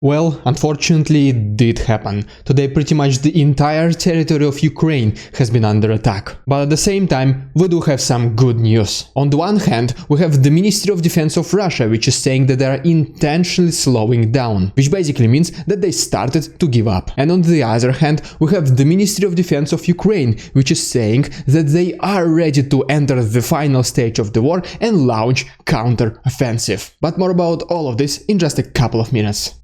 Well, unfortunately it did happen. Today pretty much the entire territory of Ukraine has been under attack. But at the same time, we do have some good news. On the one hand, we have the Ministry of Defense of Russia, which is saying that they are intentionally slowing down, which basically means that they started to give up. And on the other hand, we have the Ministry of Defense of Ukraine, which is saying that they are ready to enter the final stage of the war and launch counter-offensive. But more about all of this in just a couple of minutes.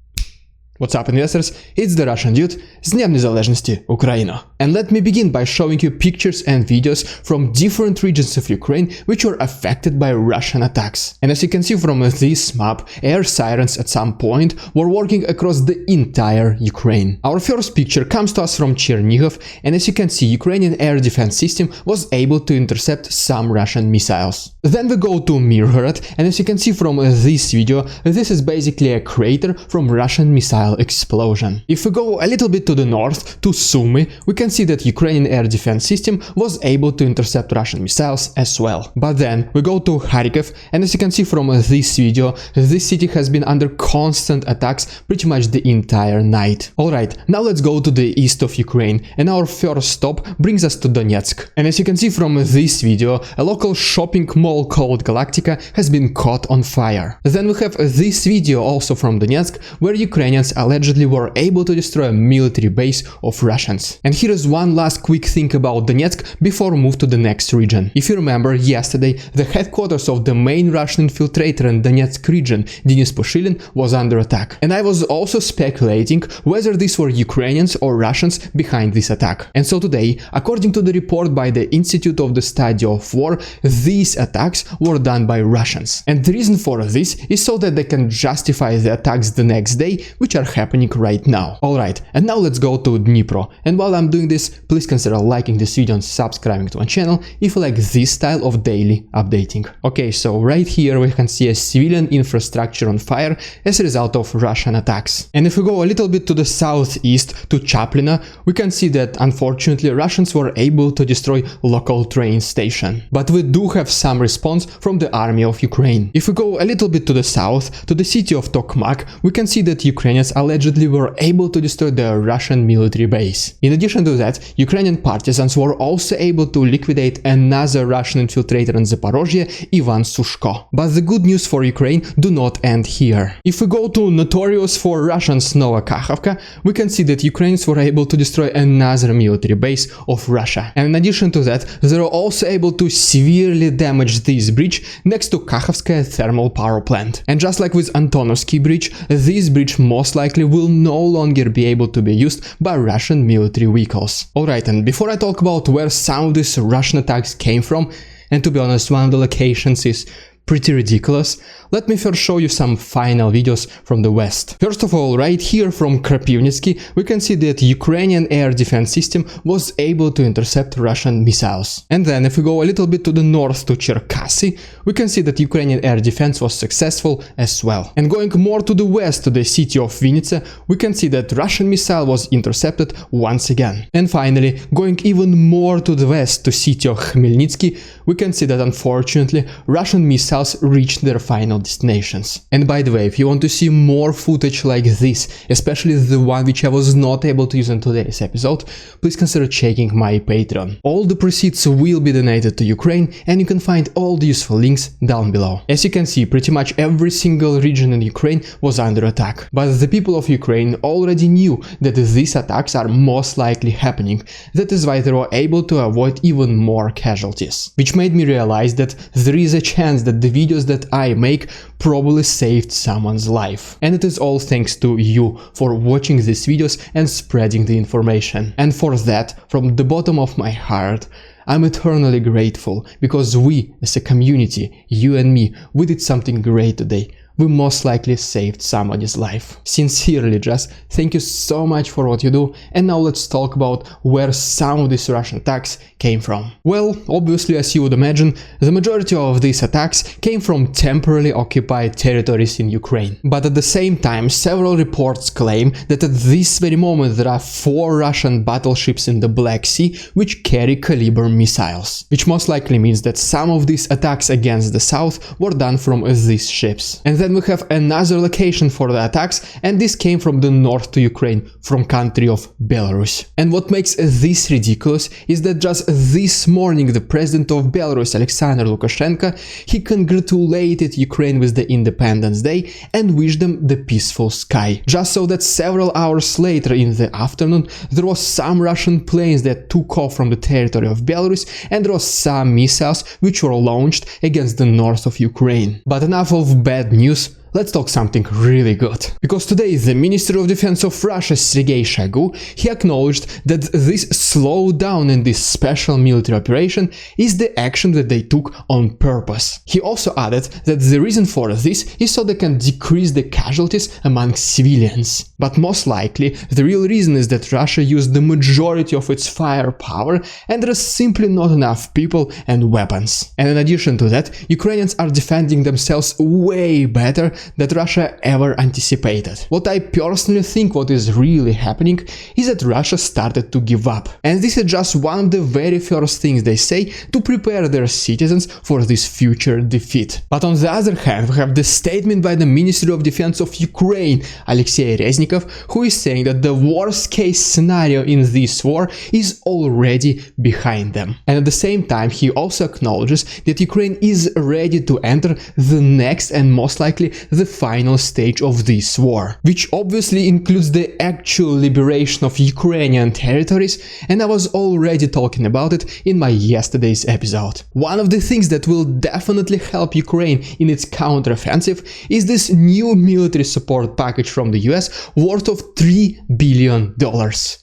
What's up, investors? It's the Russian dude z Dniem Niezależności Ukraina. And let me begin by showing you pictures and videos from different regions of Ukraine which were affected by Russian attacks. And as you can see from this map, air sirens at some point were working across the entire Ukraine. Our first picture comes to us from Chernihiv, and as you can see, Ukrainian air defense system was able to intercept some Russian missiles. Then we go to Mirgorod, and as you can see from this video, this is basically a crater from Russian missile explosion. If we go a little bit to the north, to Sumy, we can see that Ukrainian air defense system was able to intercept Russian missiles as well. But then we go to Kharkiv, and as you can see from this video, this city has been under constant attacks pretty much the entire night. Alright, now let's go to the east of Ukraine, and our first stop brings us to Donetsk. And as you can see from this video, a local shopping mall called Galactica has been caught on fire. Then we have this video also from Donetsk, where Ukrainians allegedly were able to destroy a military base of Russians. And here is one last quick thing about Donetsk before we move to the next region. If you remember, yesterday the headquarters of the main Russian infiltrator in Donetsk region, Denis Pushilin, was under attack. And I was also speculating whether these were Ukrainians or Russians behind this attack. And so today, according to the report by the Institute of the Study of War, these attacks were done by Russians. And the reason for this is so that they can justify the attacks the next day, which are happening right now. Alright, and now let's go to Dnipro. And while I'm doing this, please consider liking this video and subscribing to my channel if you like this style of daily updating. Okay, so right here we can see a civilian infrastructure on fire as a result of Russian attacks. And if we go a little bit to the southeast, to Chaplina, we can see that unfortunately Russians were able to destroy local train station. But we do have some response from the army of Ukraine. If we go a little bit to the south, to the city of Tokmak, we can see that Ukrainians allegedly were able to destroy the Russian military base. In addition to that, Ukrainian partisans were also able to liquidate another Russian infiltrator in Zaporozhye, Ivan Sushko. But the good news for Ukraine do not end here. If we go to notorious for Russians Novokakhovka, we can see that Ukrainians were able to destroy another military base of Russia. And in addition to that, they were also able to severely damage this bridge next to Kakhovskaya thermal power plant. And just like with Antonovsky bridge, this bridge most likely will no longer be able to be used by Russian military vehicles. Alright, and before I talk about where some of these Russian attacks came from, and to be honest, one of the locations is pretty ridiculous, let me first show you some final videos from the west. First of all, right here from Krapivnitsky, we can see that Ukrainian air defense system was able to intercept Russian missiles. And then if we go a little bit to the north to Cherkasy, we can see that Ukrainian air defense was successful as well. And going more to the west to the city of Vinnytsia, we can see that Russian missile was intercepted once again. And finally, going even more to the west to city of Khmelnytsky, we can see that unfortunately Russian missiles reached their final destinations. And by the way, if you want to see more footage like this, especially the one which I was not able to use in today's episode, please consider checking my Patreon. All the proceeds will be donated to Ukraine, and you can find all the useful links down below. As you can see, pretty much every single region in Ukraine was under attack. But the people of Ukraine already knew that these attacks are most likely happening. That is why they were able to avoid even more casualties. Which made me realize that there is a chance that the videos that I make probably saved someone's life. And it is all thanks to you for watching these videos and spreading the information. And for that, from the bottom of my heart, I'm eternally grateful, because we, as a community, you and me, we did something great today. We most likely saved somebody's life. Sincerely, Jess, thank you so much for what you do, and now let's talk about where some of these Russian attacks came from. Well, obviously, as you would imagine, the majority of these attacks came from temporarily occupied territories in Ukraine. But at the same time, several reports claim that at this very moment there are 4 Russian battleships in the Black Sea which carry caliber missiles, which most likely means that some of these attacks against the south were done from these ships. And then we have another location for the attacks, and this came from the north to Ukraine, from country of Belarus. And what makes this ridiculous is that just this morning the president of Belarus, Alexander Lukashenko, he congratulated Ukraine with the Independence Day and wished them the peaceful sky. Just so that several hours later in the afternoon there was some Russian planes that took off from the territory of Belarus, and there was some missiles which were launched against the north of Ukraine. But enough of bad news. Let's talk something really good. Because today the Minister of Defense of Russia, Sergey Shoigu, he acknowledged that this slowdown in this special military operation is the action that they took on purpose. He also added that the reason for this is so they can decrease the casualties among civilians. But most likely the real reason is that Russia used the majority of its firepower and there is simply not enough people and weapons. And in addition to that, Ukrainians are defending themselves way better that Russia ever anticipated. What I personally think what is really happening is that Russia started to give up. And this is just one of the very first things they say to prepare their citizens for this future defeat. But on the other hand, we have the statement by the Ministry of Defense of Ukraine, Oleksiy Reznikov, who is saying that the worst case scenario in this war is already behind them. And at the same time, he also acknowledges that Ukraine is ready to enter the next and most likely the final stage of this war, which obviously includes the actual liberation of Ukrainian territories, and I was already talking about it in my yesterday's episode. One of the things that will definitely help Ukraine in its counteroffensive is this new military support package from the US worth of $3 billion.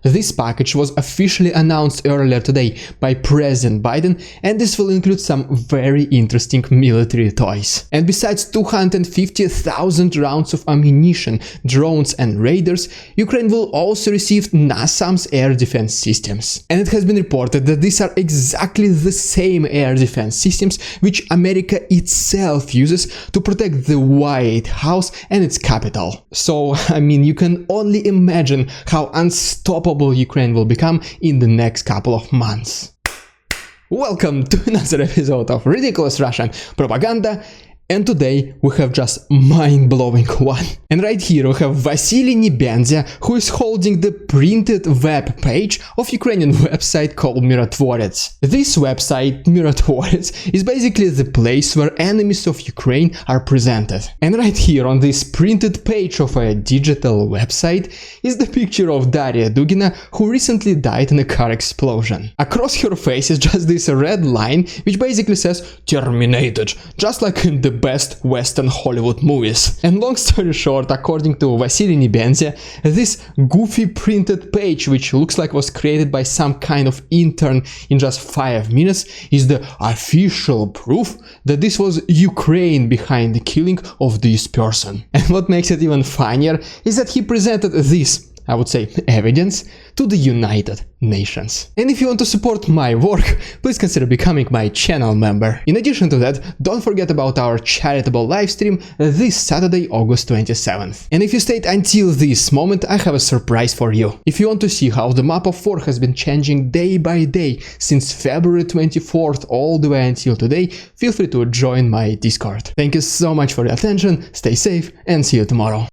This package was officially announced earlier today by President Biden, and this will include some very interesting military toys. And besides 250,000 rounds of ammunition, drones and radars, Ukraine will also receive NASAMS air defense systems. And it has been reported that these are exactly the same air defense systems which America itself uses to protect the White House and its capital. So, I mean, you can only imagine how unstoppable Ukraine will become in the next couple of months. Welcome to another episode of Ridiculous Russian Propaganda. And today we have just mind-blowing one. And right here we have Vasily Nebenzia, who is holding the printed web page of Ukrainian website called Mirotvorets. This website, Mirotvorets, is basically the place where enemies of Ukraine are presented. And right here on this printed page of a digital website is the picture of Daria Dugina, who recently died in a car explosion. Across her face is just this red line which basically says "terminated", just like in the best Western Hollywood movies. And long story short, according to Vasily Nebenzia, this goofy printed page, which looks like was created by some kind of intern in just 5 minutes, is the official proof that this was Ukraine behind the killing of this person. And what makes it even funnier is that he presented this, I would say, evidence to the United Nations. And if you want to support my work, please consider becoming my channel member. In addition to that, don't forget about our charitable livestream this Saturday, August 27th. And if you stayed until this moment, I have a surprise for you. If you want to see how the map of war has been changing day by day since February 24th all the way until today, feel free to join my Discord. Thank you so much for your attention, stay safe, and see you tomorrow.